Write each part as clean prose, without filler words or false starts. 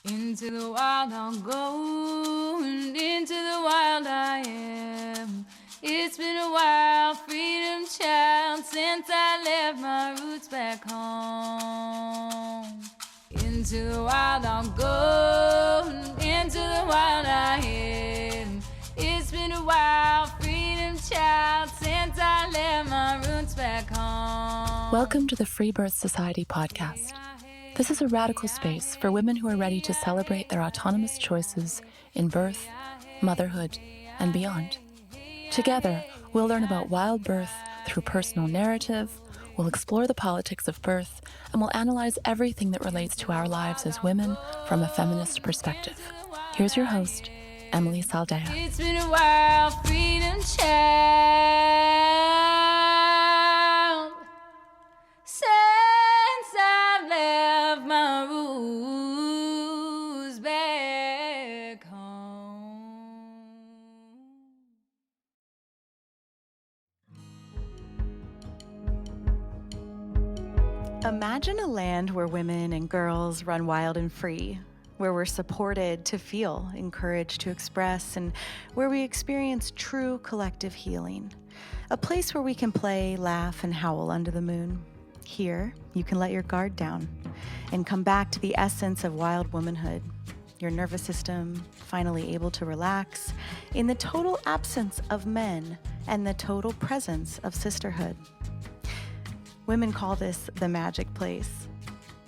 Into the wild I'll go, and into the wild I am. It's been a while, freedom child, since I left my roots back home. Into the wild I'll go, and into the wild I am. It's been a while, freedom child, since I left my roots back home. Welcome to the Freebirth Society podcast. This is a radical space for women who are ready to celebrate their autonomous choices in birth, motherhood, and beyond. Together, we'll learn about wild birth through personal narrative, we'll explore the politics of birth, and we'll analyze everything that relates to our lives as women from a feminist perspective. Here's your host, Emily Saldea. It's been a while, freedom child, since I left my roots back home. Imagine a land where women and girls run wild and free, where we're supported to feel, encouraged to express, and where we experience true collective healing. A place where we can play, laugh, and howl under the moon. Here, you can let your guard down and come back to the essence of wild womanhood. Your nervous system finally able to relax in the total absence of men and the total presence of sisterhood. Women call this the magic place.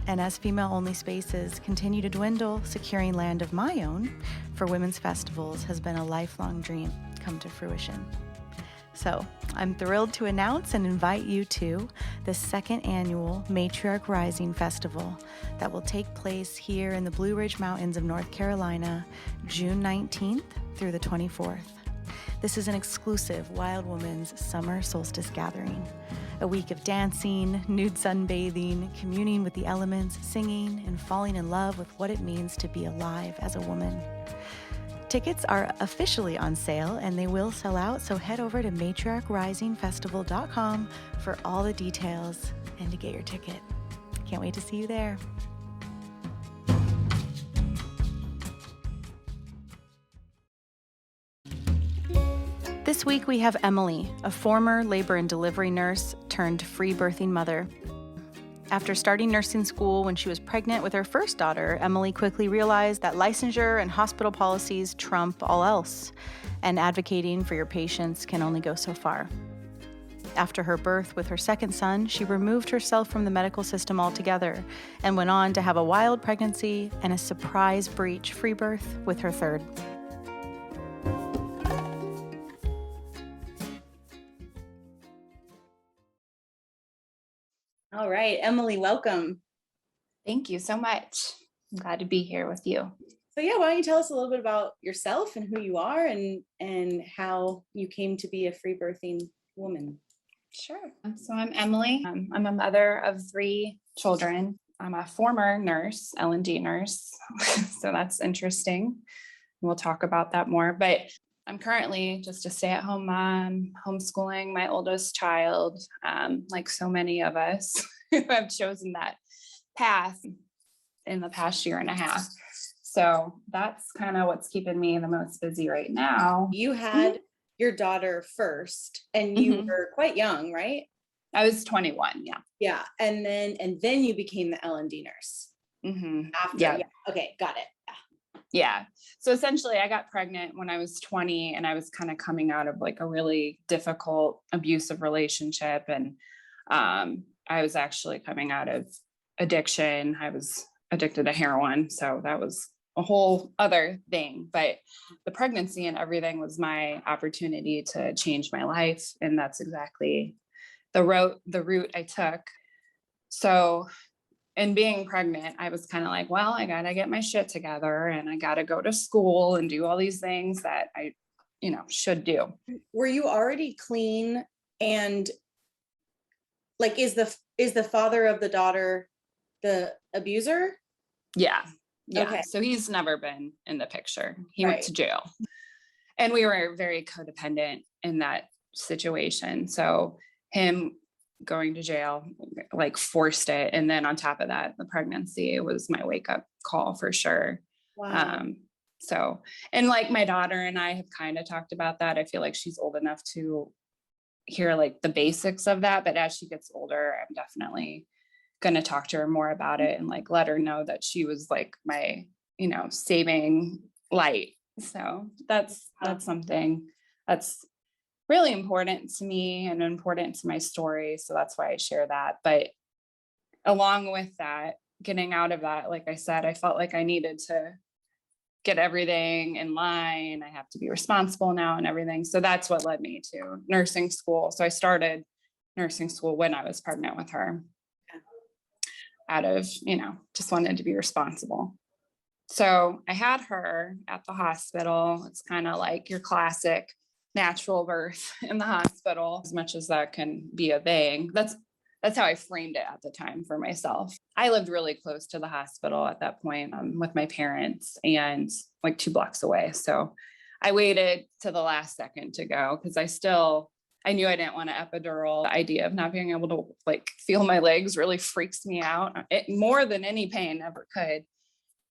And as female-only spaces continue to dwindle, securing land of my own for women's festivals has been a lifelong dream come to fruition. So I'm thrilled to announce and invite you to the second annual Matriarch Rising Festival that will take place here in the Blue Ridge Mountains of North Carolina, June 19th through the 24th. This is an exclusive Wild Woman's Summer Solstice gathering. A week of dancing, nude sunbathing, communing with the elements, singing, and falling in love with what it means to be alive as a woman. Tickets are officially on sale and they will sell out, so head over to matriarchrisingfestival.com for all the details and to get your ticket. Can't wait to see you there. This week we have Emily, a former labor and delivery nurse turned free-birthing mother. After starting nursing school when she was pregnant with her first daughter, Emily quickly realized that licensure and hospital policies trump all else, and advocating for your patients can only go so far. After her birth with her second son, she removed herself from the medical system altogether and went on to have a wild pregnancy and a surprise breech free birth with her third. All right, Emily, welcome. Thank you so much. I'm glad to be here with you. So why don't you tell us a little bit about yourself and who you are and how you came to be a free birthing woman? Sure. So I'm Emily. I'm a mother of 3 children. I'm a former nurse, L&D nurse. So that's interesting. We'll talk about that more, but I'm currently just a stay-at-home mom, homeschooling my oldest child, like so many of us who have chosen that path in the past year and a half. So that's kind of what's keeping me the most busy right now. You had your daughter first, and you were quite young, right? I was 21, yeah. Yeah, and then you became the L&D nurse. After, yeah. Okay, got it. Yeah. So essentially I got pregnant when I was 20 and I was kind of coming out of like a really difficult abusive relationship. And I was actually coming out of addiction. I was addicted to heroin. So that was a whole other thing, but the pregnancy and everything was my opportunity to change my life. And that's exactly the route I took. So and being pregnant, I was kind of like, well, I got to get my shit together and I got to go to school and do all these things that I, should do. Were you already clean? And like, is the father of the daughter the abuser? Yeah. Okay. So he's never been in the picture. He went to jail and we were very codependent in that situation. So him going to jail, like forced it. And then on top of that, the pregnancy, it was my wake up call for sure. Wow. So, and like my daughter and I have kind of talked about that. I feel like she's old enough to hear like the basics of that, but as she gets older, I'm definitely going to talk to her more about it and like let her know that she was like my, saving light. So that's something that's really important to me and important to my story. So that's why I share that. But along with that, getting out of that, like I said, I felt like I needed to get everything in line. I have to be responsible now and everything. So that's what led me to nursing school. So I started nursing school when I was pregnant with her out of, just wanted to be responsible. So I had her at the hospital. It's kind of like your classic natural birth in the hospital, as much as that can be a thing. That's how I framed it at the time for myself. I lived really close to the hospital at that point with my parents and like 2 blocks away. So I waited to the last second to go because I knew I didn't want an epidural. The idea of not being able to like feel my legs really freaks me out. More than any pain ever could.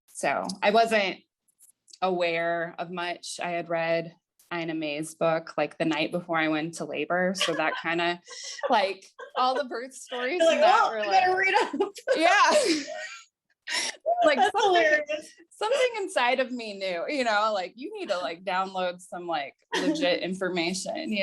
So I wasn't aware of much. I had read Ina May's book like the night before I went to labor. So that kind of like all the birth stories Like, that were like, read up. yeah. Like That's something inside of me knew, like you need to like download some like legit information,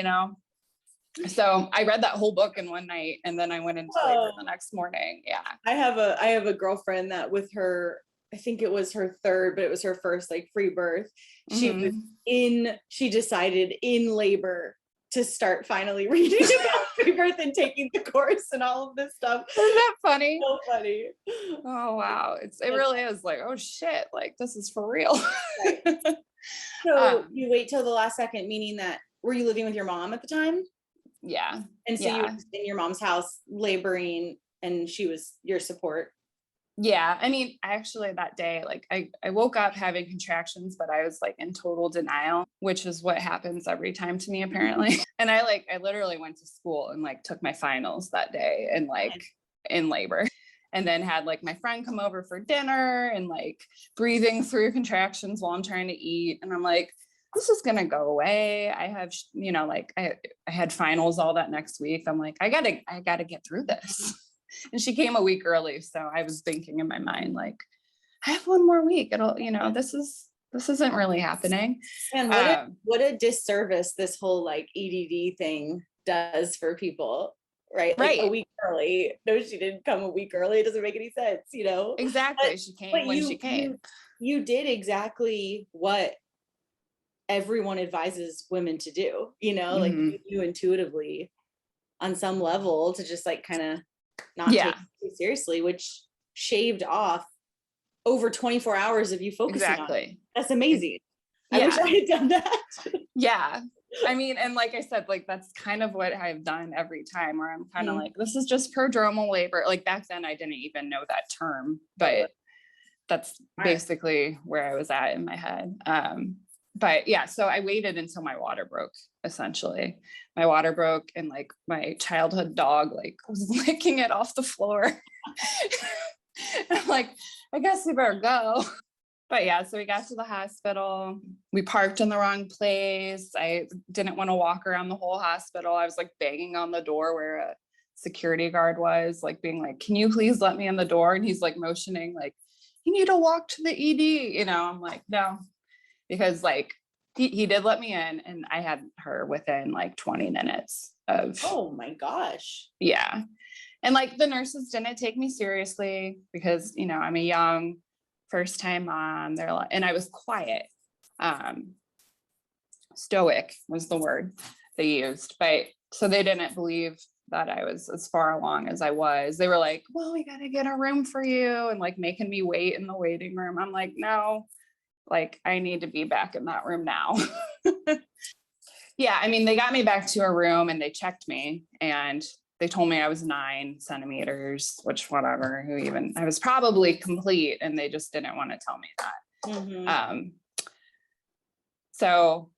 So I read that whole book in one night and then I went into labor the next morning. Yeah. I have a girlfriend that with her, I think it was her third, but it was her first like free birth. She decided in labor to start finally reading about free birth and taking the course and all of this stuff. Isn't that funny? So funny. Oh, wow. It really is like, oh shit, like this is for real. Right. So you wait till the last second, meaning that, were you living with your mom at the time? Yeah. And so you were in your mom's house laboring and she was your support. Yeah. I mean, actually that day, like I woke up having contractions, but I was like in total denial, which is what happens every time to me, apparently. And I literally went to school and like took my finals that day and like in labor. And then had like my friend come over for dinner and like breathing through contractions while I'm trying to eat. And I'm like, this is going to go away. I have, like I had finals all that next week. I'm like, I gotta get through this. And she came a week early. So I was thinking in my mind, like, I have one more week. It'll, this isn't really happening. And what a disservice this whole like EDD thing does for people, right? Like a week early. No, she didn't come a week early. It doesn't make any sense, Exactly. She came when she came. You did exactly what everyone advises women to do, like you intuitively on some level to just like kind of not take it seriously, which shaved off over 24 hours of you focusing on it. That's amazing. I wish I had done that. Yeah. I mean, and like I said, like that's kind of what I've done every time where I'm kind of like, this is just prodromal labor. Like back then I didn't even know that term, but that's basically where I was at in my head. But yeah, so I waited until my water broke, essentially. My water broke and like my childhood dog like was licking it off the floor. I'm like, I guess we better go. But yeah, so we got to the hospital. We parked in the wrong place. I didn't want to walk around the whole hospital. I was like banging on the door where a security guard was, like being like, can you please let me in the door? And he's like motioning, like, you need to walk to the ED. I'm like, no, because like he did let me in and I had her within like 20 minutes of. Oh my gosh. Yeah. And like the nurses didn't take me seriously because, I'm a young first time mom. They're like, and I was quiet. Stoic was the word they used, but so they didn't believe that I was as far along as I was. They were like, well, we got to get a room for you and like making me wait in the waiting room. I'm like, no, like I need to be back in that room now. Yeah. I mean, they got me back to a room and they checked me and they told me I was 9 centimeters, which whatever, I was probably complete and they just didn't want to tell me that. So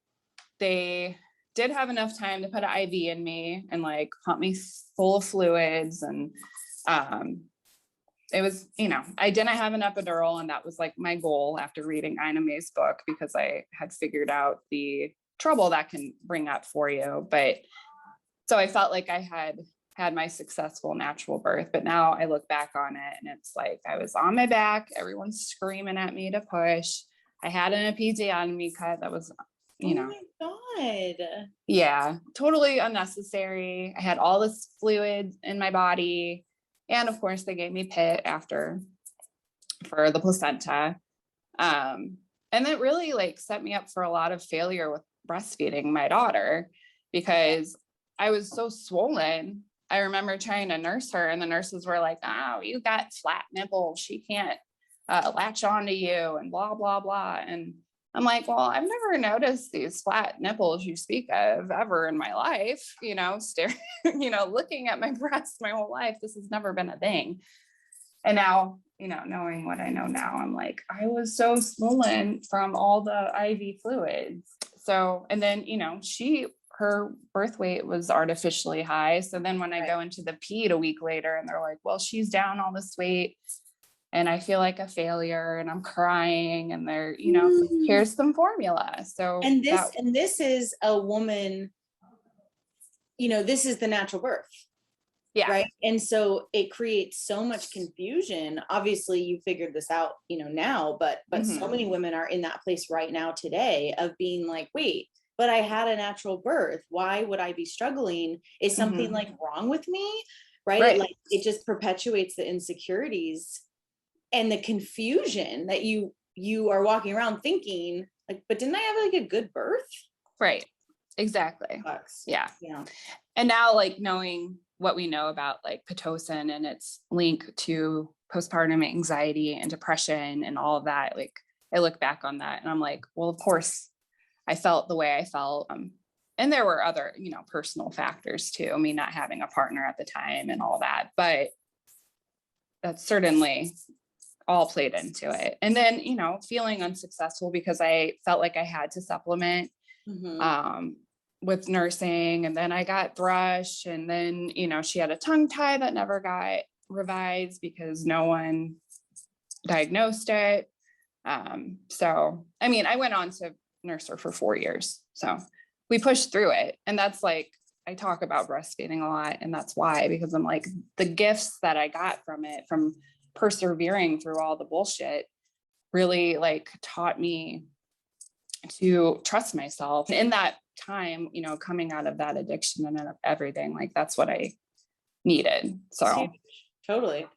they did have enough time to put an IV in me and like pump me full of fluids. And it was, I didn't have an epidural, and that was like my goal after reading Ina May's book, because I had figured out the trouble that can bring up for you. But so I felt like I had my successful natural birth, but now I look back on it and it's like, I was on my back, everyone's screaming at me to push. I had an episiotomy cut that was, Oh my God. yeah, totally unnecessary. I had all this fluid in my body. And of course they gave me PIT after for the placenta. And that really like set me up for a lot of failure with breastfeeding my daughter, because I was so swollen. I remember trying to nurse her, and the nurses were like, "Oh, you got flat nipples. She can't latch onto you," and blah, blah, blah. And I'm like, well, I've never noticed these flat nipples you speak of ever in my life, looking at my breasts my whole life. This has never been a thing. And now, knowing what I know now, I'm like, I was so swollen from all the IV fluids. So, and then, her birth weight was artificially high. So then when I go into the ped a week later and they're like, well, she's down all this weight and I feel like a failure and I'm crying, and they're, here's some formula. So, and this is a woman, this is the natural birth. Yeah. Right. And so it creates so much confusion. Obviously you figured this out, now, but so many women are in that place right now today of being like, wait, but I had a natural birth. Why would I be struggling? Is something like wrong with me? Right. It just perpetuates the insecurities and the confusion that you are walking around thinking like, but didn't I have like a good birth? Right. Exactly. Sucks. Yeah. Yeah. And now like knowing what we know about like Pitocin and its link to postpartum anxiety and depression and all of that, like I look back on that and I'm like, well, of course I felt the way I felt. And there were other, personal factors too. I mean, not having a partner at the time and all that, but that's certainly all played into it. And then, feeling unsuccessful because I felt like I had to supplement with nursing. And then I got thrush, and then, she had a tongue tie that never got revised because no one diagnosed it. So, I mean, I went on to nurse her for 4 years. So we pushed through it. And that's like, I talk about breastfeeding a lot, and that's why, because I'm like, the gifts that I got from it, from persevering through all the bullshit, really like taught me to trust myself in that time, coming out of that addiction and everything. Like that's what I needed. So totally.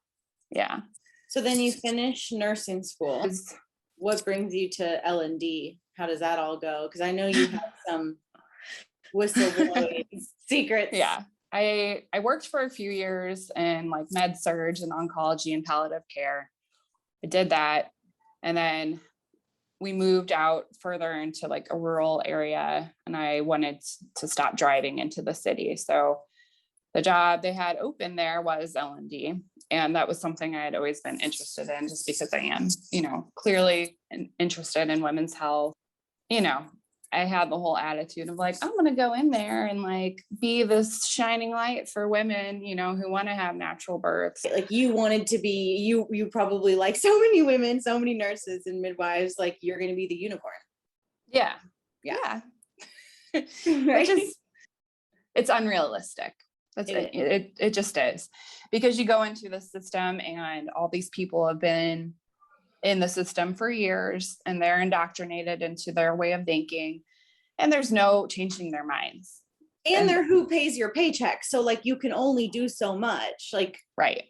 Yeah. So then you finish nursing school. What brings you to L&D? How does that all go? Because I know you have some whistleblowing secrets. Yeah. I worked for a few years in like med surg and oncology and palliative care. I did that. And then we moved out further into like a rural area, and I wanted to stop driving into the city. So the job they had open there was L&D. And that was something I had always been interested in, just because I am, clearly interested in women's health. I had the whole attitude of like, I'm going to go in there and like be this shining light for women, who want to have natural births. Like you wanted to be, you probably like so many women, so many nurses and midwives, like you're going to be the unicorn. Yeah. Which is, it's unrealistic. That's it just is, because you go into the system and all these people have been in the system for years and they're indoctrinated into their way of thinking, and there's no changing their minds. And they're who pays your paycheck. So like you can only do so much. Like right.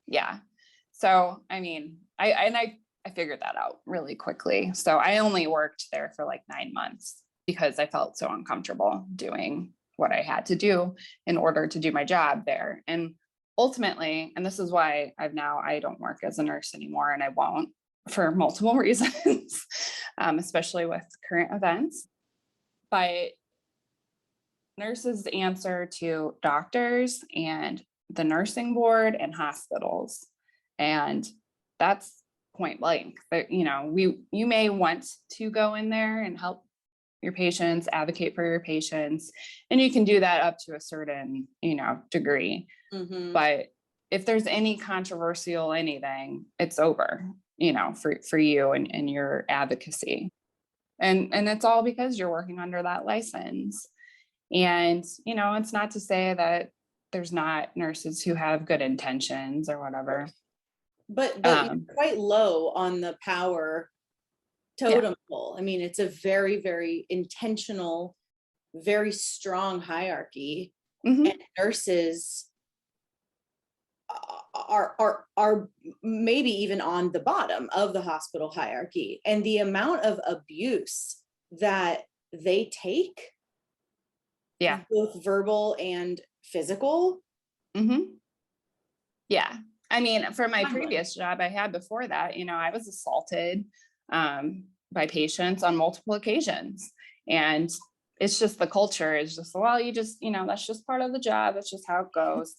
Yeah. So I mean, I figured that out really quickly. So I only worked there for like 9 months because I felt so uncomfortable doing what I had to do in order to do my job there. And ultimately, and this is why I don't work as a nurse anymore, and I won't, for multiple reasons, especially with current events. But nurses answer to doctors and the nursing board and hospitals. And that's point blank. But, you may want to go in there and help your patients, advocate for your patients, and you can do that up to a certain, degree. But if there's any controversial anything, it's over, you know, for you and your advocacy. And it's all because you're working under that license. And, you know, it's not to say that there's not nurses who have good intentions or whatever. But you're quite low on the power totem pole. I mean, it's a very, very intentional, very strong hierarchy. Mm-hmm. And nurses are maybe even on the bottom of the hospital hierarchy. And the amount of abuse that they take, both verbal and physical. Mm-hmm. Yeah. I mean, for my previous job I had before that, you know, I was assaulted by patients on multiple occasions. And it's just the culture is just, well, you just, you know, that's just part of the job. That's just how it goes.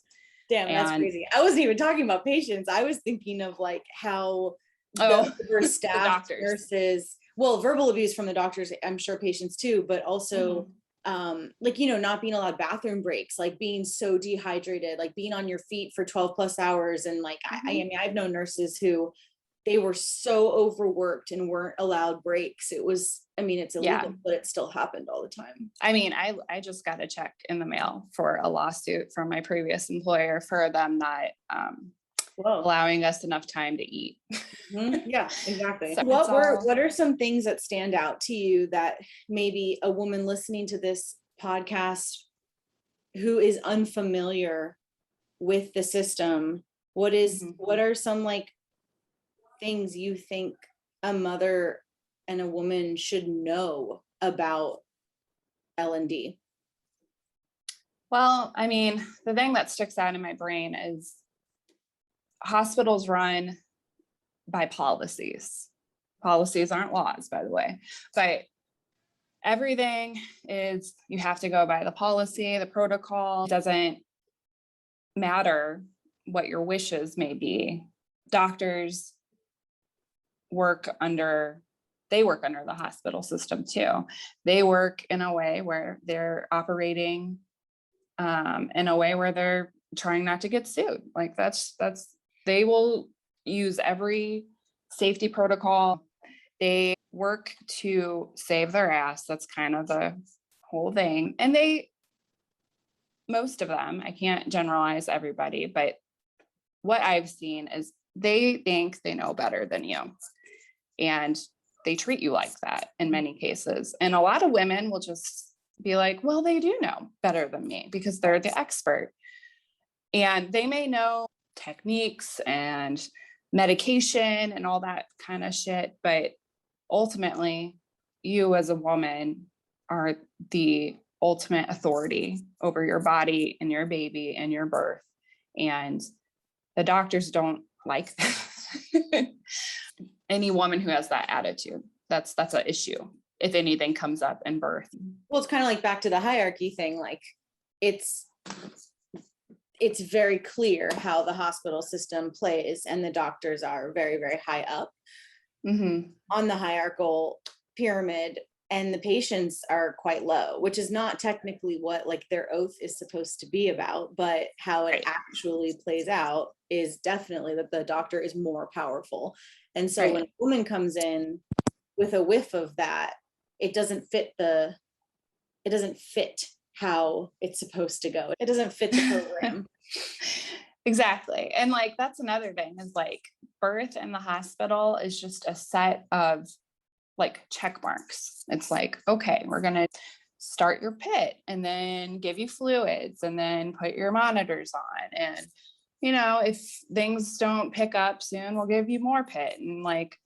Damn, that's crazy. I wasn't even talking about patients. I was thinking of like how the staff, nurses, well, verbal abuse from the doctors, I'm sure patients too, but also like, you know, not being allowed bathroom breaks, like being so dehydrated, like being on your feet for 12 plus hours. And like, I mean, I've known nurses who they were so overworked and weren't allowed breaks. It was, I mean, it's illegal, but it still happened all the time. I mean, I just got a check in the mail for a lawsuit from my previous employer for them not allowing us enough time to eat. Yeah, exactly. So what are some things that stand out to you that maybe a woman listening to this podcast who is unfamiliar with the system, what are some like things you think a mother and a woman should know about L&D? Well, I mean, the thing that sticks out in my brain is hospitals run by policies. Policies aren't laws, by the way, but everything is, you have to go by the policy, the protocol. It doesn't matter what your wishes may be. Doctors work under the hospital system too. They work in a way where they're operating in a way where they're trying not to get sued. Like they will use every safety protocol. They work to save their ass. That's kind of the whole thing. And most of them, I can't generalize everybody, but what I've seen is they think they know better than you. And they treat you like that in many cases. And a lot of women will just be like, well, they do know better than me because they're the expert. And they may know techniques and medication and all that kind of shit, but ultimately you as a woman are the ultimate authority over your body and your baby and your birth. And the doctors don't like that. Any woman who has that attitude, that's an issue if anything comes up in birth. Well, it's kind of like back to the hierarchy thing. Like it's very clear how the hospital system plays, and the doctors are very, very high up on the hierarchical pyramid, and the patients are quite low, which is not technically what like their oath is supposed to be about, but how it actually plays out is definitely that the doctor is more powerful. And so when a woman comes in with a whiff of that, it doesn't fit how it's supposed to go. It doesn't fit the program. Exactly. And like, that's another thing is like birth in the hospital is just a set of like check marks. It's like, okay, we're going to start your pit and then give you fluids and then put your monitors on. And, you know, if things don't pick up soon, we'll give you more pit. And like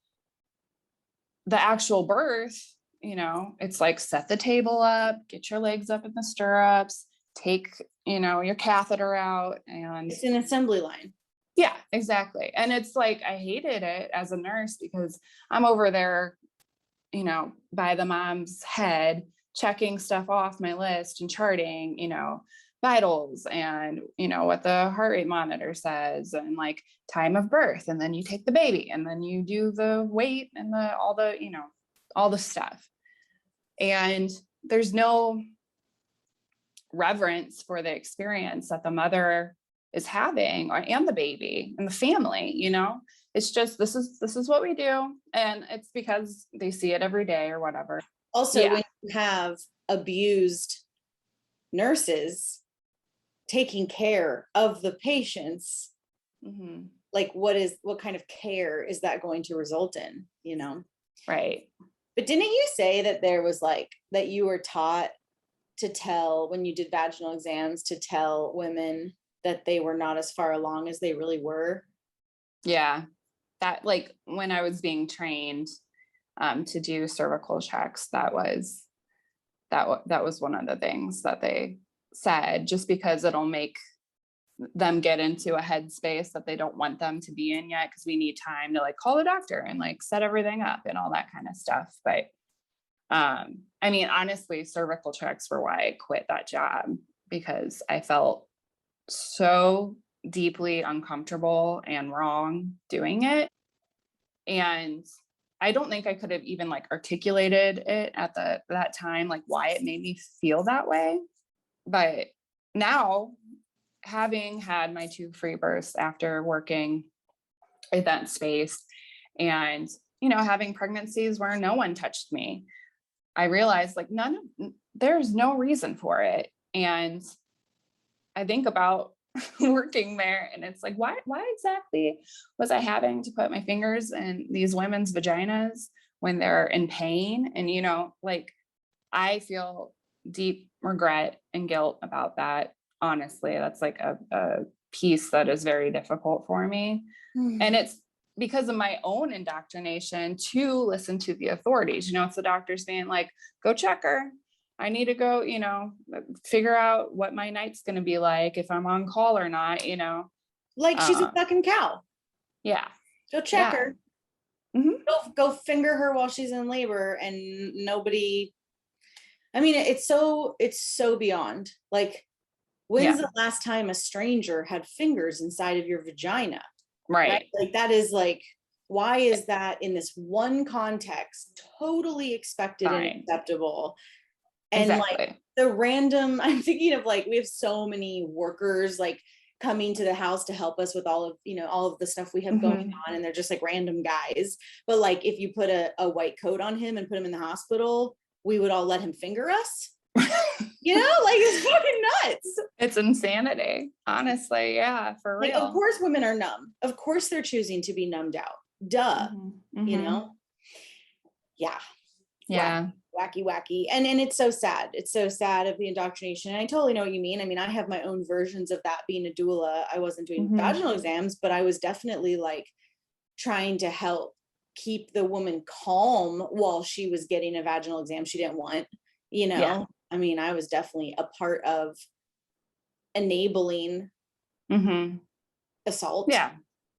the actual birth, you know, it's like set the table up, get your legs up in the stirrups, take, you know, your catheter out, and it's an assembly line. Yeah, exactly. And it's like, I hated it as a nurse because I'm over there, you know, by the mom's head, checking stuff off my list and charting, you know, vitals and, you know, what the heart rate monitor says and like time of birth. And then you take the baby and then you do the weight and all the stuff. And there's no reverence for the experience that the mother is having, and the baby and the family, it's just, this is what we do. And it's because they see it every day or whatever. Also, when you have abused nurses taking care of the patients, like what kind of care is that going to result in, Right. But didn't you say that there was like, that you were taught to tell, when you did vaginal exams, to tell women that they were not as far along as they really were? Yeah. That, like, when I was being trained to do cervical checks, that was one of the things that they said, just because it'll make them get into a headspace that they don't want them to be in yet, because we need time to like call the doctor and like set everything up and all that kind of stuff. But I mean, honestly, cervical checks were why I quit that job, because I felt so deeply uncomfortable and wrong doing it. And I don't think I could have even like articulated it at that time, like why it made me feel that way. But now, having had my 2 free births after working in that space, and, having pregnancies where no one touched me, I realized like there's no reason for it. And I think about working there, and it's like, why exactly was I having to put my fingers in these women's vaginas when they're in pain? And, like, I feel deep regret and guilt about that. Honestly, that's like a piece that is very difficult for me. And it's because of my own indoctrination to listen to the authorities. It's the doctors being like, go check her. I need to go, figure out what my night's going to be like, if I'm on call or not, Like she's a fucking cow. Yeah. Go check her. Go finger her while she's in labor, and nobody. I mean, it's so beyond. Like, when's the last time a stranger had fingers inside of your vagina? Right. Like, that is like, why is that in this one context totally expected and acceptable? And like the random, I'm thinking of like, we have so many workers like coming to the house to help us with all of the stuff we have going on, and they're just like random guys. But like, if you put a white coat on him and put him in the hospital, we would all let him finger us. Like, it's fucking nuts. It's insanity, honestly. Yeah, for real. Like, of course women are numb. Of course they're choosing to be numbed out. Duh. Yeah. Wacky. And it's so sad. It's so sad of the indoctrination. And I totally know what you mean. I mean, I have my own versions of that being a doula. I wasn't doing vaginal exams, but I was definitely like trying to help keep the woman calm while she was getting a vaginal exam she didn't want, I mean, I was definitely a part of enabling assault. Yeah.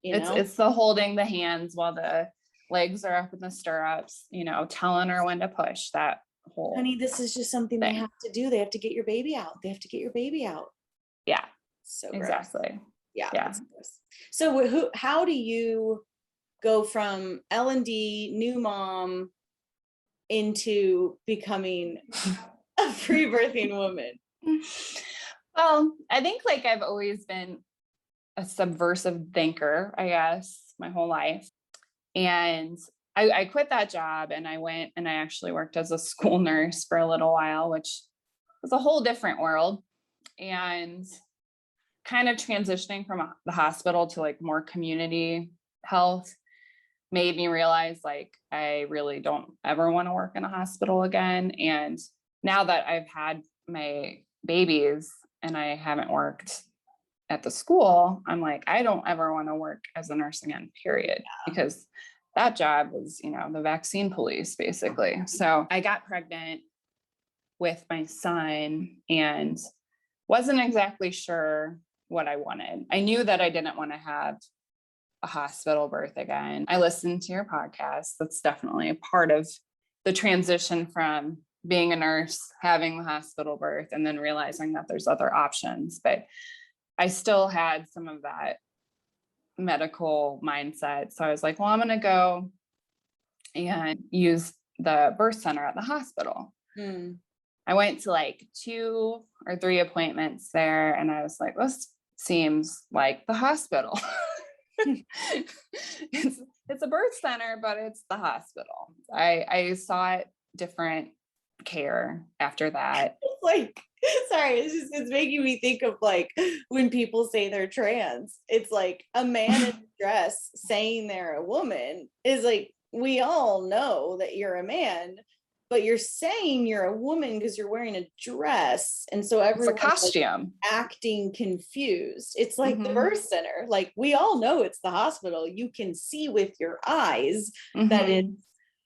It's the holding the hands while the legs are up in the stirrups, telling her when to push, that whole honey, this is just something they have to do. They have to get your baby out. Yeah. So exactly. Gross. Yeah. So how do you go from L&D, new mom, into becoming a free birthing woman? Well, I think like I've always been a subversive thinker, I guess, my whole life. And I quit that job, and I went and I actually worked as a school nurse for a little while, which was a whole different world. And kind of transitioning from the hospital to like more community health made me realize like I really don't ever want to work in a hospital again. And now that I've had my babies and I haven't worked at the school, I'm like, I don't ever want to work as a nurse again, period. Because that job was, the vaccine police, basically. So I got pregnant with my son and wasn't exactly sure what I wanted. I knew that I didn't want to have a hospital birth again. I listened to your podcast. That's definitely a part of the transition from being a nurse, having the hospital birth, and then realizing that there's other options. But I still had some of that medical mindset. So I was like, well, I'm going to go and use the birth center at the hospital. I went to like 2 or 3 appointments there, and I was like, seems like the hospital. It's a birth center, but it's the hospital. I sought different care after that. Like, sorry, it's making me think of like when people say they're trans. It's like a man in a dress saying they're a woman is like, we all know that you're a man, but you're saying you're a woman because you're wearing a dress. And so everyone's It's a costume. like acting confused. It's like the birth center. Like, we all know it's the hospital. You can see with your eyes that it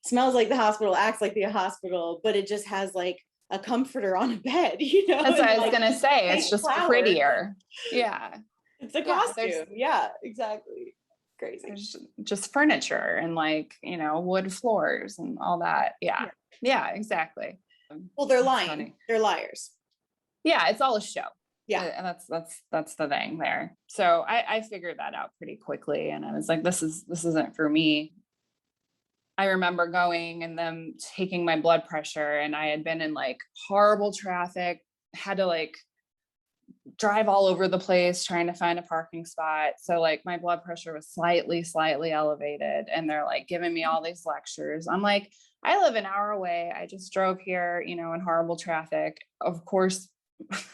smells like the hospital, acts like the hospital, but it just has like a comforter on a bed, you know? That's what I was like, gonna say. It's just flowers. Prettier. Yeah. It's a costume. Yeah, exactly. Crazy. There's just furniture and like, you know, wood floors and all that. Yeah, exactly. Well, they're lying. Funny. They're liars. Yeah, it's all a show. Yeah. And that's the thing there. So I figured that out pretty quickly, and I was like, this isn't for me. I remember going and them taking my blood pressure, and I had been in like horrible traffic, had to like drive all over the place trying to find a parking spot. So like my blood pressure was slightly elevated, and they're like giving me all these lectures. I'm like, I live an hour away. I just drove here, you know, in horrible traffic. Of course,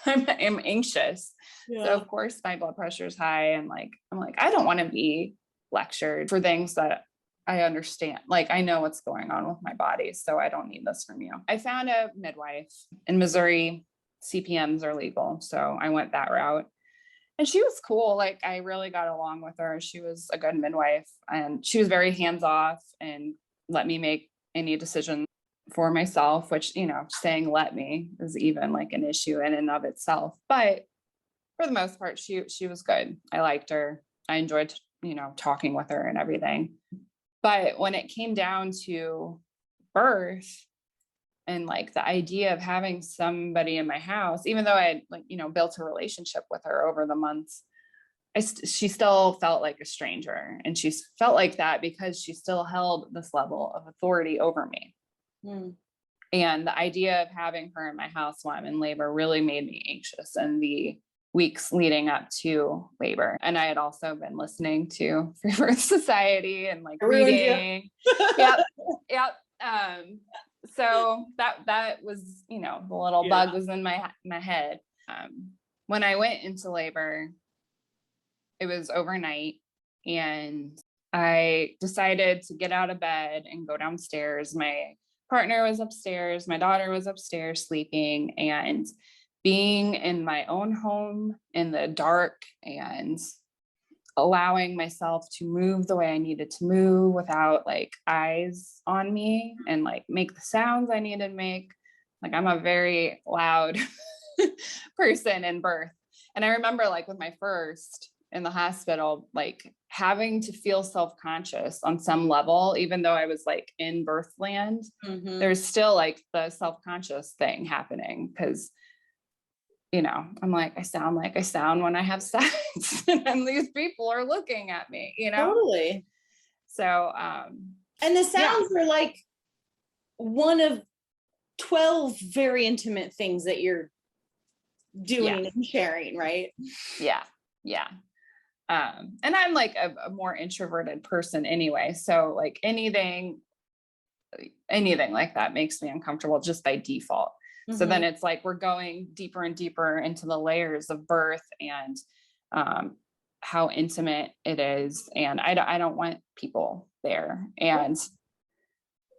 I'm anxious. Yeah. So of course my blood pressure is high. And like, I'm like, I don't want to be lectured for things that I understand. Like, I know what's going on with my body, so I don't need this from you. I found a midwife in Missouri. CPMs are legal, so I went that route. And she was cool. Like, I really got along with her. She was a good midwife, and she was very hands off and let me make any decision for myself, which, you know, saying let me is even like an issue in and of itself. But for the most part, she was good. I liked her. I enjoyed, you know, talking with her and everything. But when it came down to birth and like the idea of having somebody in my house, even though I had like, you know, built a relationship with her over the months, she still felt like a stranger. And she felt like that because she still held this level of authority over me. And the idea of having her in my house while I'm in labor really made me anxious in the weeks leading up to labor. And I had also been listening to Freebirth Society and like reading. Yep. So that was, you know, the little bug was in my head. When I went into labor, it was overnight, and I decided to get out of bed and go downstairs. My partner was upstairs. My daughter was upstairs sleeping, and being in my own home in the dark and allowing myself to move the way I needed to move without like eyes on me and like make the sounds I needed to make. Like, I'm a very loud person in birth. And I remember like with my first in the hospital, like having to feel self-conscious on some level, even though I was like in birth land, there's still like the self-conscious thing happening. Cause you know, I'm like, I sound when I have sex, and these people are looking at me, you know? Totally. So, and the sounds are like one of 12 very intimate things that you're doing and sharing, right? Yeah. And I'm like a more introverted person anyway. So like anything like that makes me uncomfortable just by default. So then it's like we're going deeper and deeper into the layers of birth and how intimate it is. And I don't want people there. And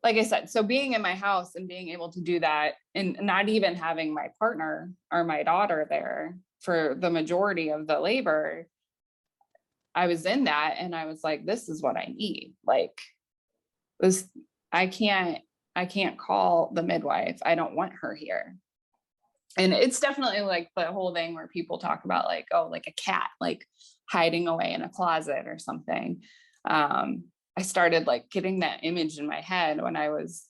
like I said, so being in my house and being able to do that and not even having my partner or my daughter there for the majority of the labor, I was in that and I was like, this is what I need. Like I can't call the midwife. I don't want her here. And it's definitely like the whole thing where people talk about like, oh, like a cat, like hiding away in a closet or something. I started like getting that image in my head when I was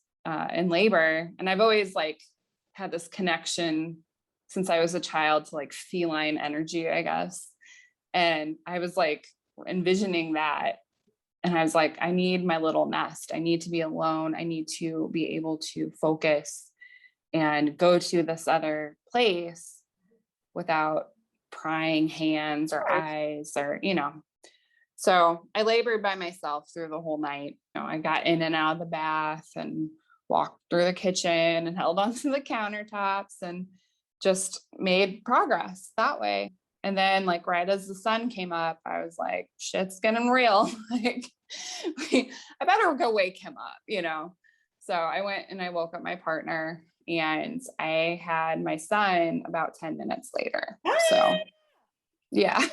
in labor. And I've always like had this connection since I was a child to like feline energy, I guess. And I was like envisioning that. And I was like, I need my little nest. I need to be alone. I need to be able to focus and go to this other place without prying hands or eyes or, so I labored by myself through the whole night. I got in and out of the bath and walked through the kitchen and held onto the countertops and just made progress that way. And then like right as the sun came up, I was like, shit's getting real. Like I better go wake him up, So I went and I woke up my partner and I had my son about 10 minutes later. So yeah.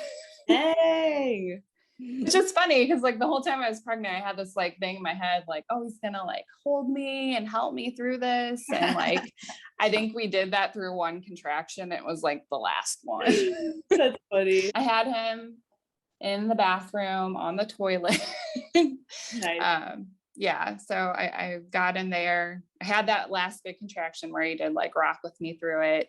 Hey. It's just funny because like the whole time I was pregnant, I had this like thing in my head, like, oh, he's gonna like hold me and help me through this. And like, I think we did that through one contraction. It was like the last one. That's funny. I had him in the bathroom on the toilet. Nice. Yeah. So I got in there. I had that last big contraction where he did like rock with me through it.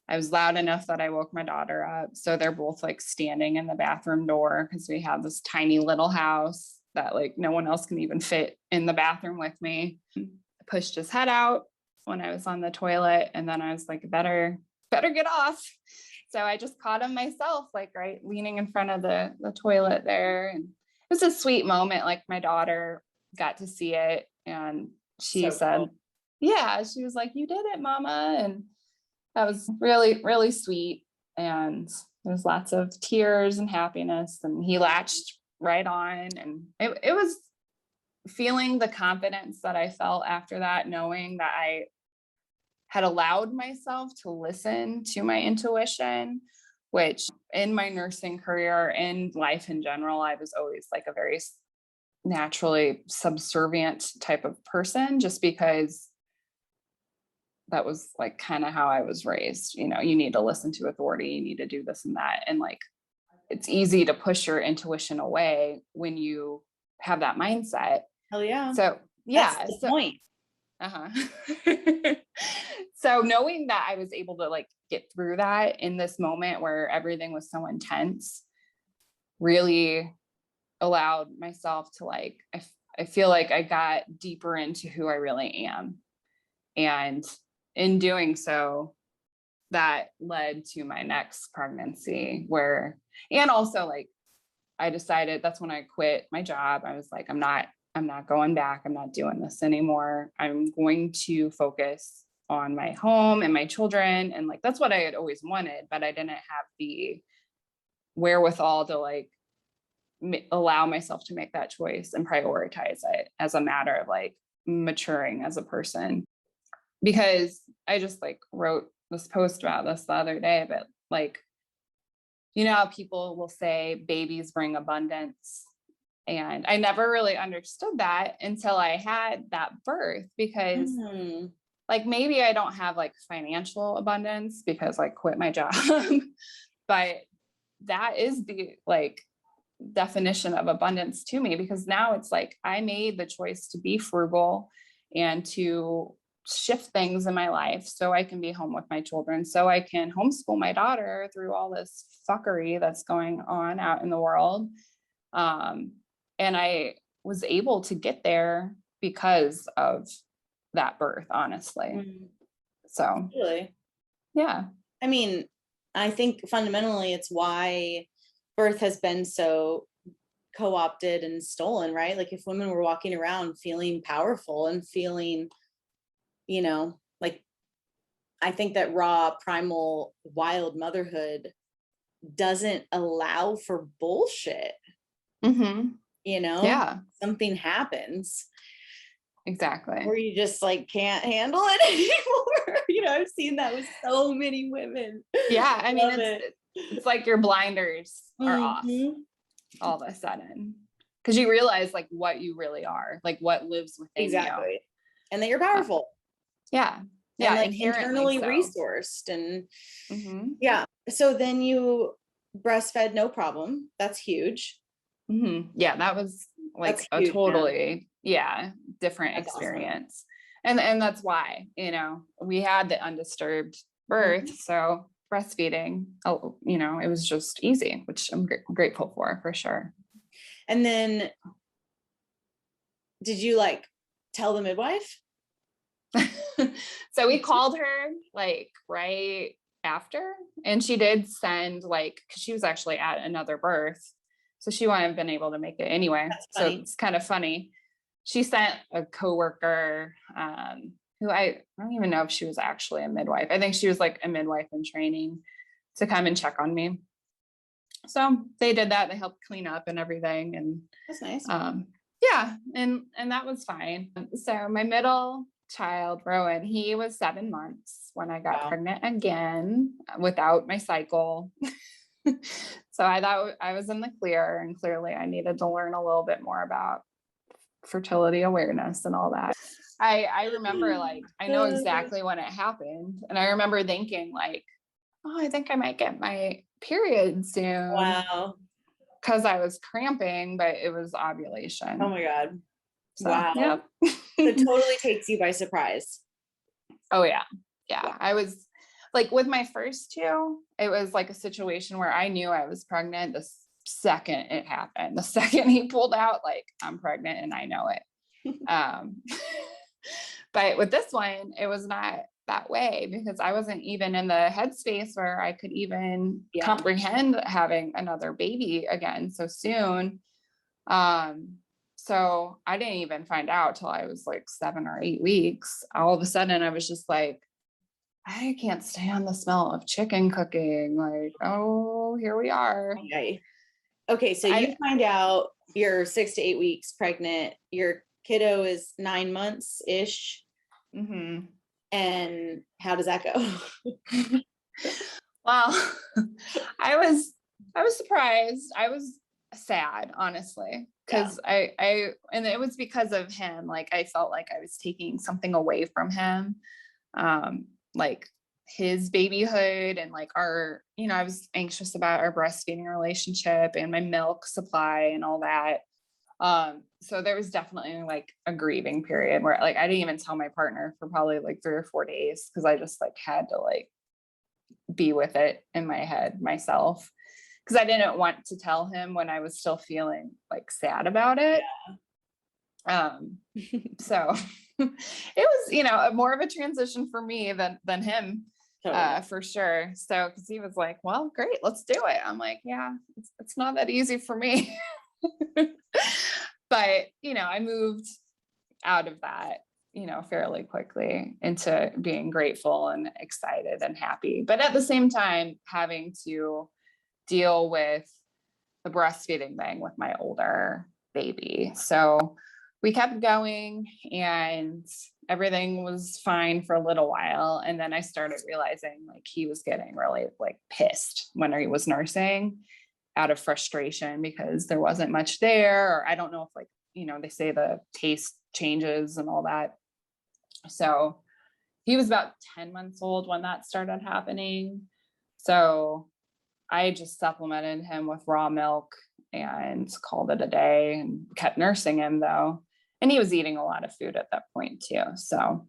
I was loud enough that I woke my daughter up. So they're both like standing in the bathroom door because we have this tiny little house that like no one else can even fit in the bathroom with me. I pushed his head out when I was on the toilet. And then I was like, better get off. So I just caught him myself, like right leaning in front of the toilet there. And it was a sweet moment. Like my daughter got to see it and she said, cool. Yeah, she was like, you did it, mama. And that was really, really sweet. And there's lots of tears and happiness. And he latched right on. And it was feeling the confidence that I felt after that, knowing that I had allowed myself to listen to my intuition, which in my nursing career and life in general, I was always like a very naturally subservient type of person, just because that was like kind of how I was raised. You need to listen to authority, you need to do this and that. And like, it's easy to push your intuition away when you have that mindset. Hell yeah. So yeah. That's the point. So knowing that I was able to like get through that in this moment where everything was so intense really allowed myself to like, I feel like I got deeper into who I really am. And in doing so, that led to my next pregnancy and also like, I decided that's when I quit my job. I was like, I'm not going back. I'm not doing this anymore. I'm going to focus on my home and my children. And like, that's what I had always wanted, but I didn't have the wherewithal to like allow myself to make that choice and prioritize it as a matter of like maturing as a person. Because I just like wrote this post about this the other day, but like, how people will say babies bring abundance. And I never really understood that until I had that birth, because like, maybe I don't have like financial abundance because I quit my job, but that is the like definition of abundance to me, because now it's like, I made the choice to be frugal and to shift things in my life so I can be home with my children, so I can homeschool my daughter through all this fuckery that's going on out in the world. And I was able to get there because of that birth, honestly. So really, yeah. I mean, I think fundamentally it's why birth has been so co-opted and stolen, right? Like if women were walking around feeling powerful and feeling, like, I think that raw, primal, wild motherhood doesn't allow for bullshit. Yeah. Something happens. Exactly. Or you just like can't handle it anymore. I've seen that with so many women. Yeah. I mean, it's like your blinders are off all of a sudden, because you realize like what you really are, like what lives within you. And that you're powerful. Yeah. And like internally resourced. And yeah. So then you breastfed no problem. That's huge. Yeah. That was like a totally, different experience. Awesome. And that's why, we had the undisturbed birth. So breastfeeding, it was just easy, which I'm grateful for sure. And then did you like tell the midwife? So we called her like right after. And she did send like, cause she was actually at another birth. So she wouldn't have been able to make it anyway. So it's kind of funny. She sent a coworker, who I don't even know if she was actually a midwife. I think she was like a midwife in training to come and check on me. So they did that. They helped clean up and everything. And That's nice. yeah. And that was fine. So my middle child, Rowan, he was 7 months when I got pregnant again without my cycle. So I thought I was in the clear, and clearly I needed to learn a little bit more about fertility awareness and all that. I remember, like, I know exactly when it happened. And I remember thinking like, oh, I think I might get my period soon. Wow. Cause I was cramping, but it was ovulation. Oh my God. So, wow. Yep. It totally takes you by surprise. Oh yeah. Yeah. I was like, with my first two, it was like a situation where I knew I was pregnant the second it happened. The second he pulled out, like, I'm pregnant and I know it. But with this one, it was not that way, because I wasn't even in the headspace where I could even comprehend having another baby again so soon. So I didn't even find out till I was like 7 or 8 weeks. All of a sudden I was just like, I can't stand the smell of chicken cooking. Like, oh, here we are. Okay. So you find out you're 6 to 8 weeks pregnant. Your kiddo is 9 months ish. Mm-hmm. And how does that go? Well, I was surprised. I was sad, honestly, because and it was because of him. Like, I felt like I was taking something away from him. Like his babyhood, and like our, I was anxious about our breastfeeding relationship and my milk supply and all that. So there was definitely like a grieving period where like I didn't even tell my partner for probably like 3 or 4 days, because I just like had to like be with it in my head myself, because I didn't want to tell him when I was still feeling like sad about it. So it was, more of a transition for me than him. Totally. For sure. So, cause he was like, well, great, let's do it. I'm like, yeah, it's not that easy for me. But, I moved out of that, fairly quickly into being grateful and excited and happy. But at the same time, having to deal with the breastfeeding thing with my older baby. So we kept going and everything was fine for a little while. And then I started realizing like he was getting really like pissed when he was nursing, out of frustration because there wasn't much there. Or I don't know if like, they say the taste changes and all that. So he was about 10 months old when that started happening. So I just supplemented him with raw milk and called it a day, and kept nursing him though. And he was eating a lot of food at that point too. So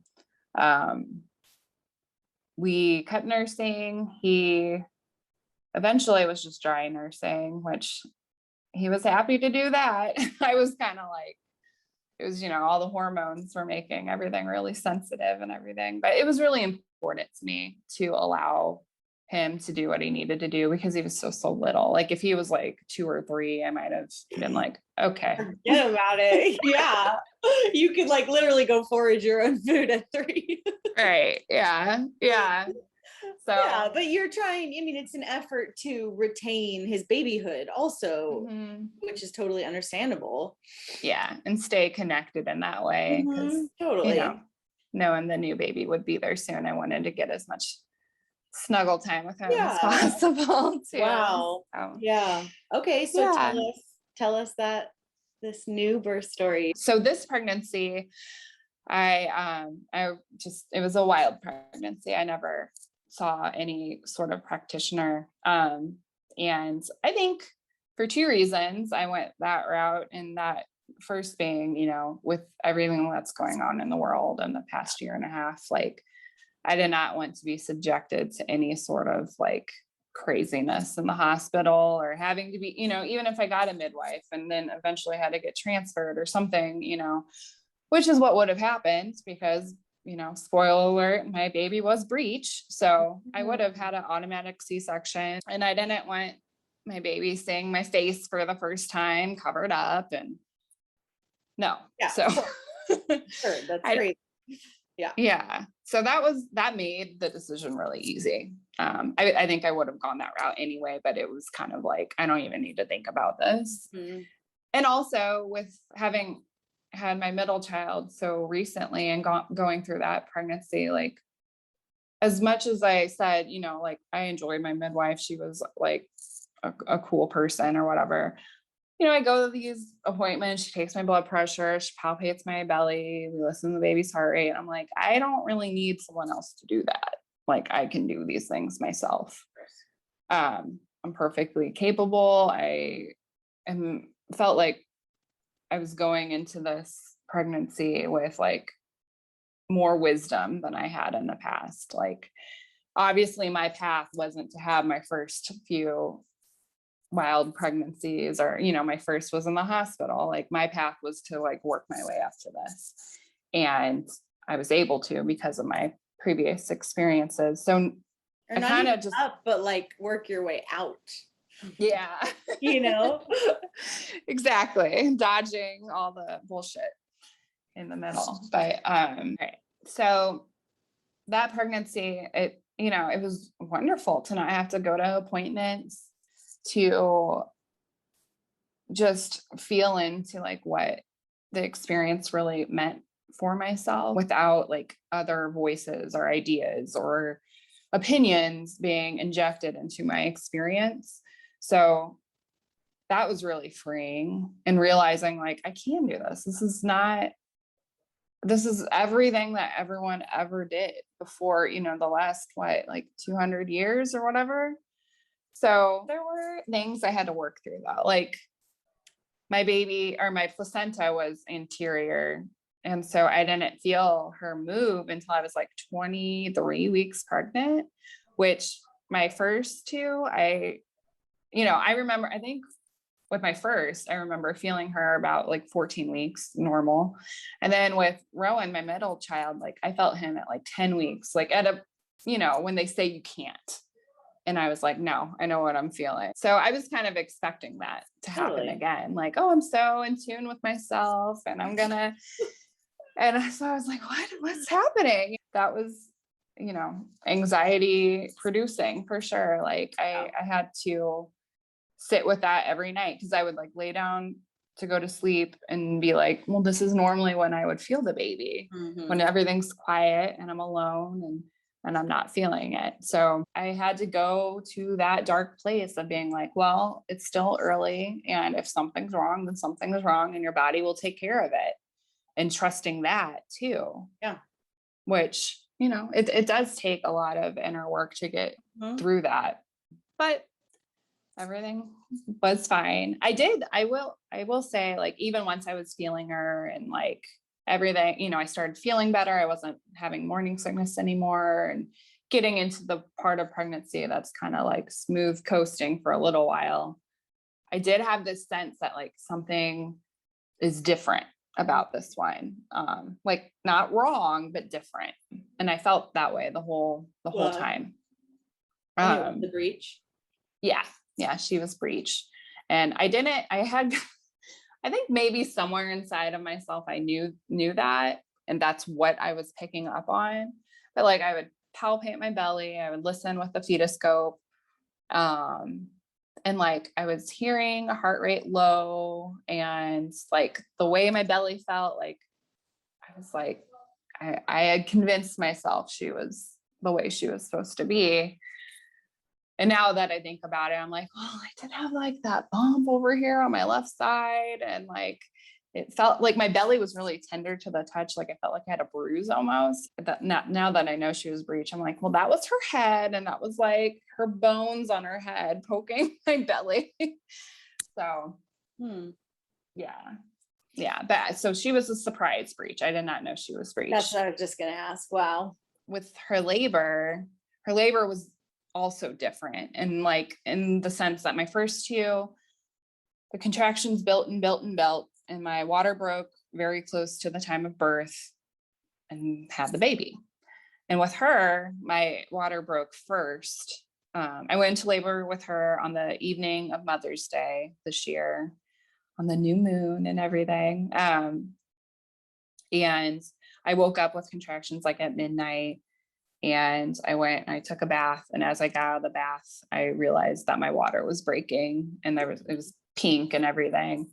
we kept nursing. He eventually was just dry nursing, which he was happy to do that. I was kind of like, it was, all the hormones were making everything really sensitive and everything, but it was really important to me to allow him to do what he needed to do, because he was so little. Like if he was like 2 or 3, I might have been like, okay, forget about it. Yeah. You could like literally go forage your own food at 3. Right. Yeah. So yeah, but you're trying, it's an effort to retain his babyhood also, which is totally understandable. Yeah. And stay connected in that way. Because totally. Knowing the new baby would be there soon, I wanted to get as much snuggle time with him as possible too. Wow. So. Yeah. Okay. So tell us that this new birth story. So this pregnancy, it was a wild pregnancy. I never saw any sort of practitioner. And I think for 2 reasons, I went that route. And that first being, with everything that's going on in the world in the past year and a half, like I did not want to be subjected to any sort of like craziness in the hospital, or having to be, even if I got a midwife and then eventually had to get transferred or something, which is what would have happened, because spoiler alert, my baby was Breech. So I would have had an automatic C-section, and I didn't want my baby seeing my face for the first time covered up, and no. Yeah, So sure, that's great. Yeah. So that made the decision really easy. I think I would have gone that route anyway, but it was kind of like, I don't even need to think about this. Mm-hmm. And also with having had my middle child so recently and going through that pregnancy, like, as much as I said, like, I enjoyed my midwife, she was like a cool person or whatever. I go to these appointments, she takes my blood pressure, she palpates my belly, we listen to the baby's heart rate. I'm like, I don't really need someone else to do that. Like, I can do these things myself. I'm perfectly capable. Felt like I was going into this pregnancy with like more wisdom than I had in the past. Like, obviously my path wasn't to have my first few wild pregnancies, or my first was in the hospital. Like, my path was to like work my way up to this, and I was able to because of my previous experiences. So Or I not kind even of just up, but like work your way out. yeah exactly, dodging all the bullshit in the middle. But right. So that pregnancy, it was wonderful to not have to go to appointments, to just feel into like what the experience really meant for myself without like other voices or ideas or opinions being injected into my experience. So that was really freeing, and realizing like, I can do this. This is everything that everyone ever did before, the last, like 200 years or whatever. So there were things I had to work through though. Like, my baby, or my placenta, was anterior. And so I didn't feel her move until I was like 23 weeks pregnant, which my first two, I remember, I think with my first, I remember feeling her about like 14 weeks normal. And then with Rowan, my middle child, like I felt him at like 10 weeks, like at a, when they say you can't. And I was like, no, I know what I'm feeling. So I was kind of expecting that to happen again. Like, oh, I'm so in tune with myself, and I'm gonna, and so I was like, what's happening? That was, anxiety producing for sure. Like I had to sit with that every night, because I would like lay down to go to sleep and be like, well, this is normally when I would feel the baby, when everything's quiet and I'm alone and I'm not feeling it. So I had to go to that dark place of being like, well, it's still early, and if something's wrong, then something's wrong, and your body will take care of it. And trusting that too. Yeah. Which, it does take a lot of inner work to get through that. But everything was fine. I will say, like, even once I was feeling her and like everything, I started feeling better. I wasn't having morning sickness anymore, and getting into the part of pregnancy that's kind of like smooth coasting for a little while. I did have this sense that like something is different about this one. Like, not wrong, but different. And I felt that way the whole time. The Breech. Yeah, she was Breech. And I think maybe somewhere inside of myself, I knew that, and that's what I was picking up on. But like, I would palpate my belly, I would listen with the fetoscope. And like, I was hearing a heart rate low, and like the way my belly felt, like, I was like, I had convinced myself she was the way she was supposed to be. And now that I think about it, I'm like, oh, I did have like that bump over here on my left side. And like, it felt like my belly was really tender to the touch. Like, I felt like I had a bruise almost. Now that I know she was Breech, I'm like, well, that was her head. And that was like her bones on her head poking my belly. So, yeah. But so she was a surprise Breech. I did not know she was Breech. That's what I was just going to ask. Wow. With her labor was also different, and like in the sense that my first two, the contractions built and my water broke very close to the time of birth. and had the baby. And with her, my water broke first. I went into labor with her on the evening of Mother's Day this year, on the new moon and everything. And I woke up with contractions like at midnight, and I went and I took a bath. And as I got out of the bath, I realized that my water was breaking, and it was pink and everything.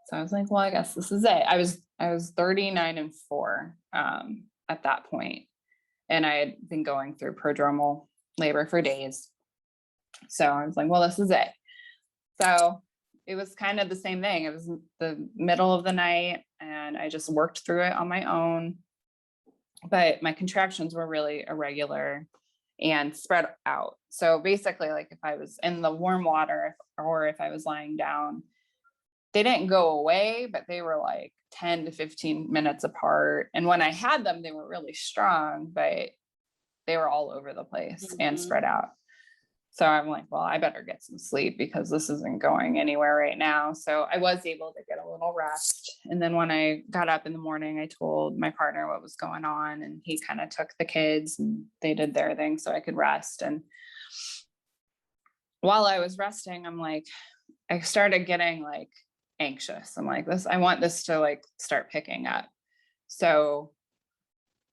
So I was like, well, I guess this is it. I was 39 and 4 at that point, and I had been going through prodromal labor for days. So I was like, well, this is it. So it was kind of the same thing. It was the middle of the night, and I just worked through it on my own. But my contractions were really irregular and spread out. So basically, like if I was in the warm water or if I was lying down, they didn't go away, but they were like 10 to 15 minutes apart. And when I had them, they were really strong, but they were all over the place and spread out. So I'm like, well, I better get some sleep because this isn't going anywhere right now. So I was able to get a little rest. And then when I got up in the morning, I told my partner what was going on, and he kind of took the kids and they did their thing so I could rest. And while I was resting, I'm like, I started getting like anxious. I'm like, I want this to like start picking up. So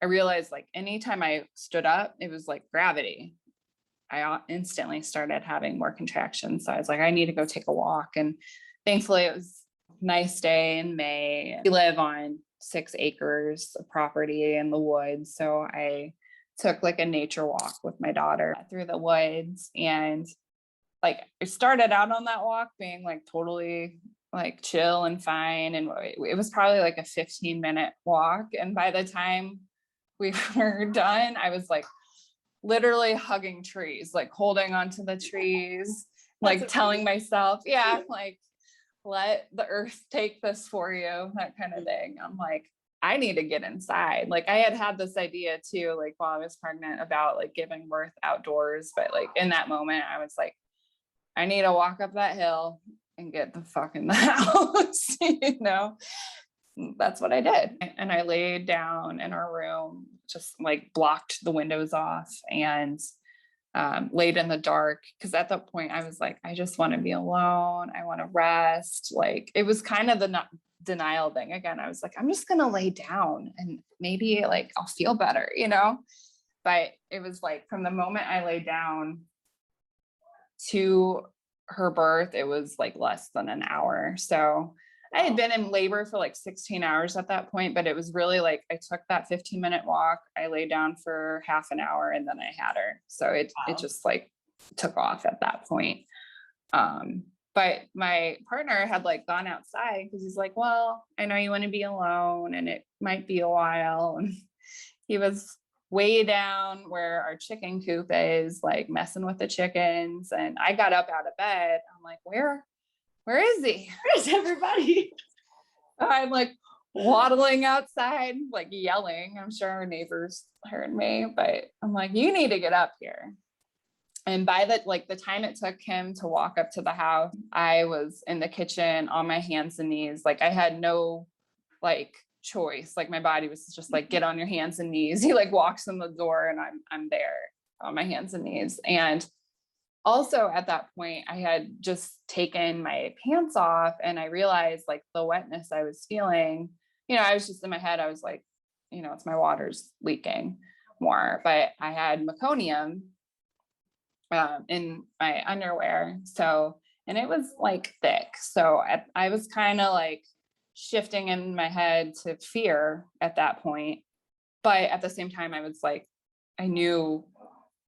I realized like anytime I stood up, it was like gravity. I instantly started having more contractions. So I was like, I need to go take a walk. And thankfully it was a nice day in May. We live on 6 acres of property in the woods. So I took like a nature walk with my daughter through the woods. And like, I started out on that walk being like totally like chill and fine. And it was probably like a 15-minute walk. And by the time we were done, I was like literally hugging trees, like holding onto the trees, like telling myself, yeah, like let the earth take this for you, that kind of thing. I'm like, I need to get inside. Like I had this idea too, like while I was pregnant about like giving birth outdoors, but like in that moment I was like, I need to walk up that hill and get the fuck in the house, you know? That's what I did. And I laid down in our room, just like blocked the windows off and laid in the dark. Cause at that point I was like, I just want to be alone. I want to rest. Like it was kind of the denial thing. Again, I was like, I'm just going to lay down and maybe like I'll feel better, you know? But it was like from the moment I lay down to her birth, it was like less than an hour. So I had been in labor for like 16 hours at that point, but it was really like, I took that 15-minute walk, I lay down for half an hour, and then I had her. So it just like took off at that point. But my partner had like gone outside because he's like, well, I know you want to be alone and it might be a while. And he was way down where our chicken coop is, like messing with the chickens. And I got up out of bed. I'm like, where is he? Where's everybody? I'm like waddling outside, like yelling. I'm sure our neighbors heard me, but I'm like, you need to get up here. And by the time it took him to walk up to the house, I was in the kitchen on my hands and knees. Like I had no like choice. Like my body was just like, get on your hands and knees. He like walks in the door and I'm there on my hands and knees. And also at that point, I had just taken my pants off and I realized like the wetness I was feeling, you know, I was just in my head, I was like, you know, it's my water's leaking more, but I had meconium in my underwear. So, and it was like thick. So I was kind of like shifting in my head to fear at that point. But at the same time, I was like, I knew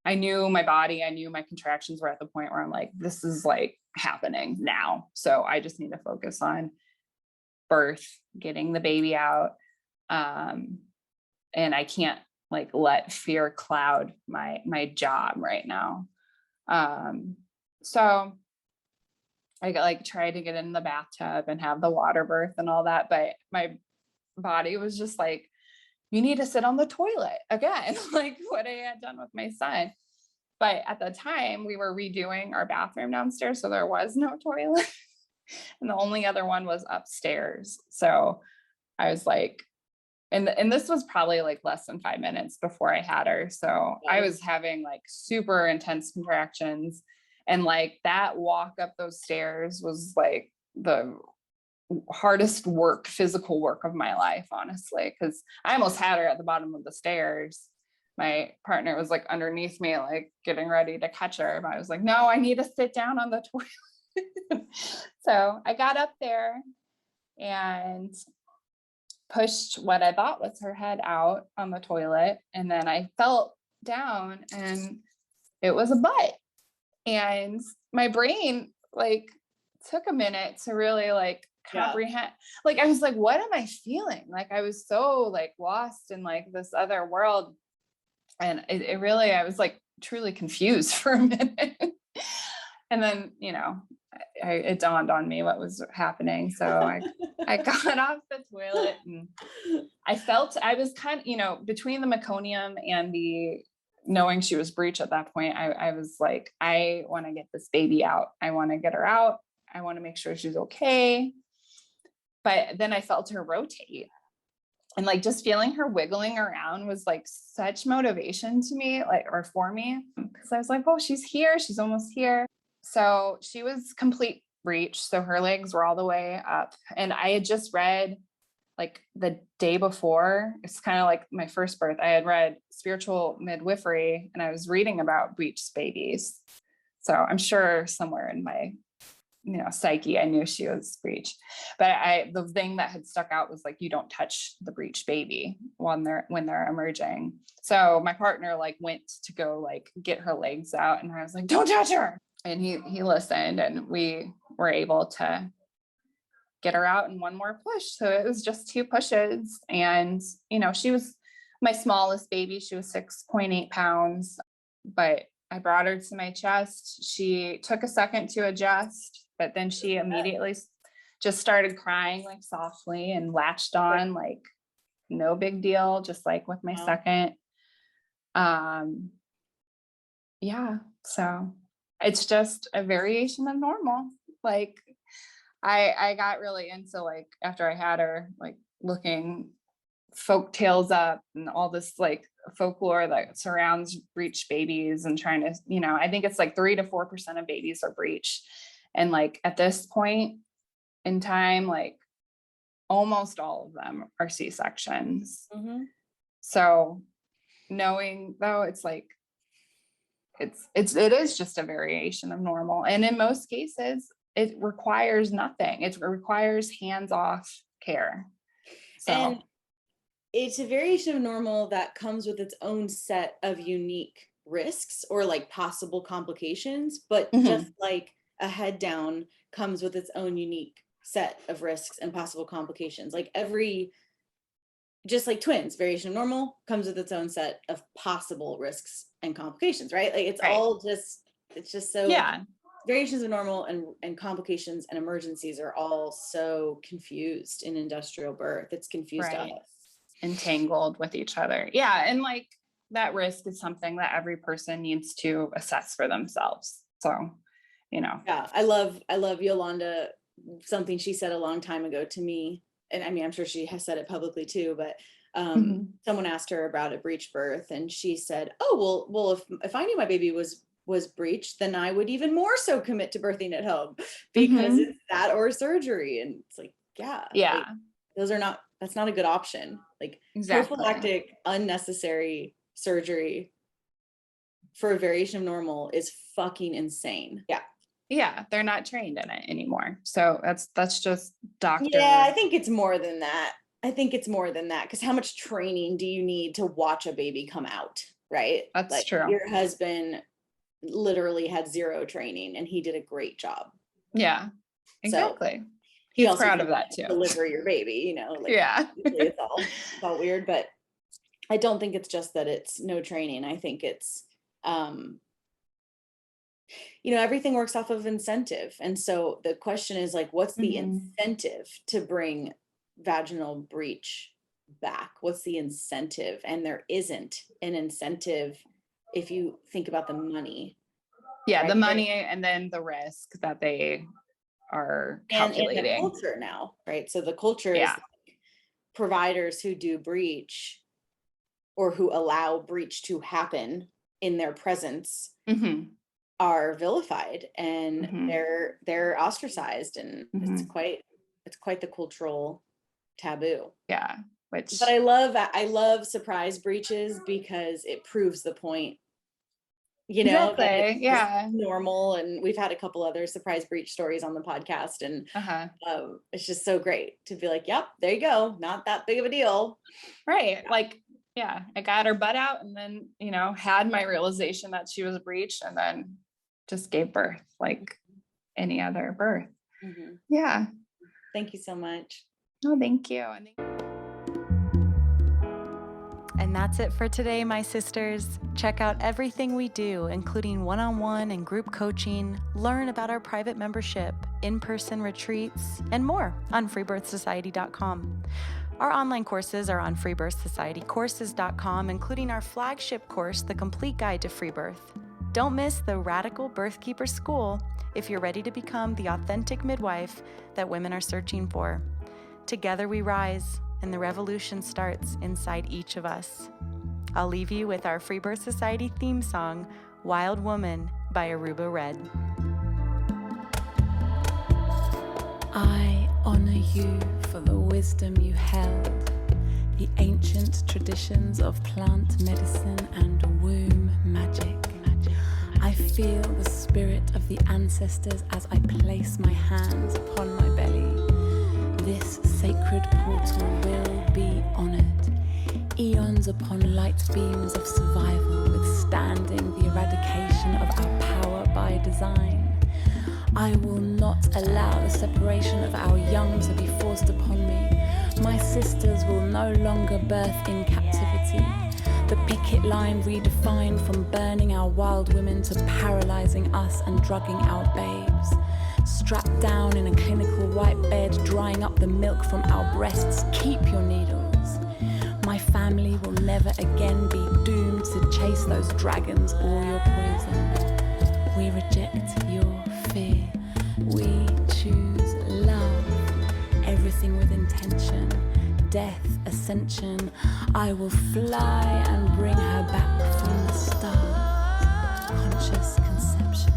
my body, I knew my contractions were at the point where I'm like, this is like happening now. So I just need to focus on birth, getting the baby out. And I can't like let fear cloud my job right now. So I like tried to get in the bathtub and have the water birth and all that, but my body was just like, you need to sit on the toilet again, like what I had done with my son. But at the time we were redoing our bathroom downstairs, so there was no toilet. And the only other one was upstairs. So I was like, And this was probably like less than 5 minutes before I had her. So I was having like super intense contractions, and like that walk up those stairs was like the hardest physical work of my life, honestly, because I almost had her at the bottom of the stairs. My partner was like underneath me, like getting ready to catch her. But I was like, no, I need to sit down on the toilet. So I got up there and pushed what I thought was her head out on the toilet. And then I felt down and it was a butt. And my brain like took a minute to really like comprehend. Like, I was like, what am I feeling? Like, I was so like lost in like this other world. And it really, I was like truly confused for a minute. And then, you know, it dawned on me what was happening. So I got off the toilet and I was kind of, you know, between the meconium and the knowing she was breech at that point, I was like, I want to get this baby out. I want to get her out. I want to make sure she's okay. But then I felt her rotate. And like just feeling her wiggling around was like such motivation to me, like, or for me, because I was like, oh, she's here. She's almost here. So she was complete breech. So her legs were all the way up. And I had just read like the day before, it's kind of like my first birth, I had read Spiritual Midwifery and I was reading about breech babies. So I'm sure somewhere in my, you know, psyche, I knew she was breech. But the thing that had stuck out was like, you don't touch the breech baby when they're emerging. So my partner like went to go like get her legs out and I was like, don't touch her. And he listened and we were able to get her out in one more push. So it was just 2 pushes. And, you know, she was my smallest baby. She was 6.8 pounds, but I brought her to my chest. She took a second to adjust, but then she immediately just started crying like softly and latched on like no big deal, just like with my second. Yeah. So it's just a variation of normal. Like I got really into like after I had her, like looking folk tales up and all this like folklore that surrounds breech babies and trying to, you know, I think it's like 3 to 4% of babies are breech. And like at this point in time, like almost all of them are C-sections. Mm-hmm. So knowing though, it's like, it is just a variation of normal. And in most cases, it requires nothing. It requires hands-off care. So. And it's a variation of normal that comes with its own set of unique risks or like possible complications, but just like a head down comes with its own unique set of risks and possible complications. Like just like twins, variation of normal comes with its own set of possible risks and complications, right? Like it's just so variations of normal and complications and emergencies are all so confused in industrial birth. It's confused us. Entangled with each other. Yeah. And like that risk is something that every person needs to assess for themselves. So, you know. Yeah. I love Yolanda, something she said a long time ago to me. And I mean, I'm sure she has said it publicly too, but someone asked her about a breech birth and she said, oh, well, if I knew my baby was breech, then I would even more so commit to birthing at home because it's that or surgery. And it's like, like, that's not a good option. Like prophylactic, unnecessary surgery for a variation of normal is fucking insane. Yeah. Yeah, they're not trained in it anymore. So that's just doctor. Yeah, I think it's more than that. Because how much training do you need to watch a baby come out, right? That's like, true. Your husband literally had 0 training and he did a great job. Yeah, exactly. So, he's proud of that too. Deliver your baby, you know. Like, it's all weird, but I don't think it's just that it's no training. I think it's you know, everything works off of incentive. And so the question is like, what's the incentive to bring vaginal breech back? What's the incentive? And there isn't an incentive if you think about the money. Yeah, right? The money and then the risk that they are calculating. And the culture now, right? So the culture is like, providers who do breech or who allow breech to happen in their presence are vilified, and they're ostracized, and it's quite the cultural taboo. Yeah. But I love surprise breaches because it proves the point. You know, that it's normal, and we've had a couple other surprise breach stories on the podcast, and it's just so great to be like, yep, there you go, not that big of a deal, right? Like, yeah, I got her butt out, and then, you know, had my realization that she was breached, and then just gave birth like any other birth. Yeah. Thank you so much. Oh, thank you. And that's it for today, my sisters. Check out everything we do, including one-on-one and group coaching, learn about our private membership, in-person retreats, and more on freebirthsociety.com. Our online courses are on freebirthsocietycourses.com, including our flagship course, The Complete Guide to Free Birth. Don't miss the Radical Birthkeeper School if you're ready to become the authentic midwife that women are searching for. Together we rise, and the revolution starts inside each of us. I'll leave you with our Free Birth Society theme song, Wild Woman by Aruba Red. I honor you for the wisdom you held, the ancient traditions of plant medicine and womb magic. I feel the spirit of the ancestors as I place my hands upon my belly. This sacred portal will be honored. Eons upon light beams of survival, withstanding the eradication of our power by design. I will not allow the separation of our young to be forced upon me. My sisters will no longer birth in captivity. The picket line redefined from burning our wild women to paralyzing us and drugging our babes. Strapped down in a clinical white bed, drying up the milk from our breasts. Keep your needles. My family will never again be doomed to chase those dragons or your poison. We reject your fear. We choose love. Everything with intention. Death, ascension. I will fly and bring her back from the stars. Conscious conception.